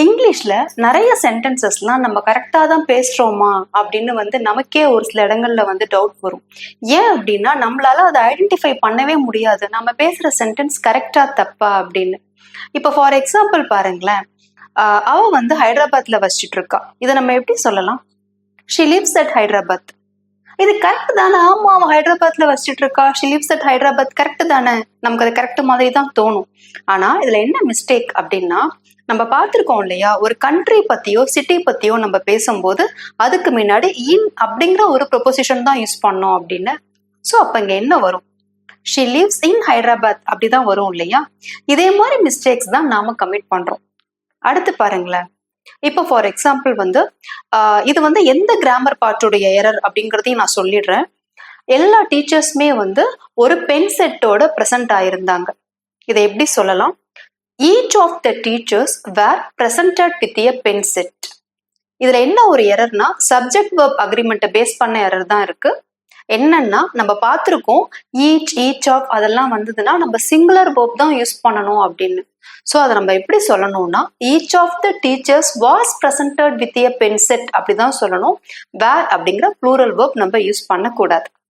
இங்கிலீஷ்ல நிறைய சென்டென்சஸ்லாம் நம்ம கரெக்டா தான் பேசுறோமா அப்படின்னு நமக்கே ஒரு சில இடங்கள்ல டவுட் வரும். ஏன் அப்படின்னா நம்மளால அதை ஐடென்டிஃபை பண்ணவே முடியாது, நம்ம பேசுற சென்டென்ஸ் கரெக்டா தப்பா அப்படின்னு. இப்ப ஃபார் எக்ஸாம்பிள் பாருங்களேன், அவ ஹைதராபாத்ல வசிச்சுட்டு இருக்கா. இதை நம்ம எப்படி சொல்லலாம்? She lives at Hyderabad. இது கரெக்ட் தானே? ஆமா, அவன் ஹைதராபாத்ல வசிச்சுட்டு இருக்கா, she lives at Hyderabad, correct தானே? நமக்கு அது கரெக்ட் மாதிரி தான் தோணும். ஆனா இதுல என்ன மிஸ்டேக் அப்படின்னா, நம்ம பார்த்திருக்கோம் இல்லையா, ஒரு கண்ட்ரி பத்தியோ சிட்டி பத்தியோ நம்ம பேசும்போது அதுக்கு முன்னாடி இன் அப்படிங்கிற ஒரு ப்ரொபோசிஷன் தான் யூஸ் பண்ணோம் அப்படின்னு. ஸோ அப்ப இங்க என்ன வரும்? ஷி லிவ்ஸ் இன் ஹைதராபாத் அப்படிதான் வரும் இல்லையா? இதே மாதிரி மிஸ்டேக்ஸ் தான் நாம கமிட் பண்றோம். அடுத்து பாருங்களேன், இப்போ ஃபார் எக்ஸாம்பிள் இது எந்த கிராமர் பார்ட்டுடைய எரர் அப்படிங்கிறதையும் நான் சொல்லிடுறேன். எல்லா டீச்சர்ஸுமே ஒரு பென் செட்டோட ப்ரெசென்ட் ஆயிருந்தாங்க. இதை எப்படி சொல்லலாம்? Each of the teachers were presented with a pen set. இதுல என்ன ஒரு எரர்னா, சப்ஜெக்ட் வெர்ப் அக்ரிமெண்ட்டை பேஸ் பண்ண எரர் தான் இருக்கு. என்னன்னா, நம்ம பார்த்துருக்கோம் ஈச் ஆஃப் அதெல்லாம் வந்ததுன்னா நம்ம சிங்குலர் வெர்ப் தான் யூஸ் பண்ணணும் அப்படின்னு. ஸோ அதை நம்ம எப்படி சொல்லணும்னா, each of the teachers was presented with a pen set அப்படிதான் சொல்லணும். வேர் அப்படிங்கிற ப்ளூரல் வெர்ப் நம்ம யூஸ் பண்ணக்கூடாது.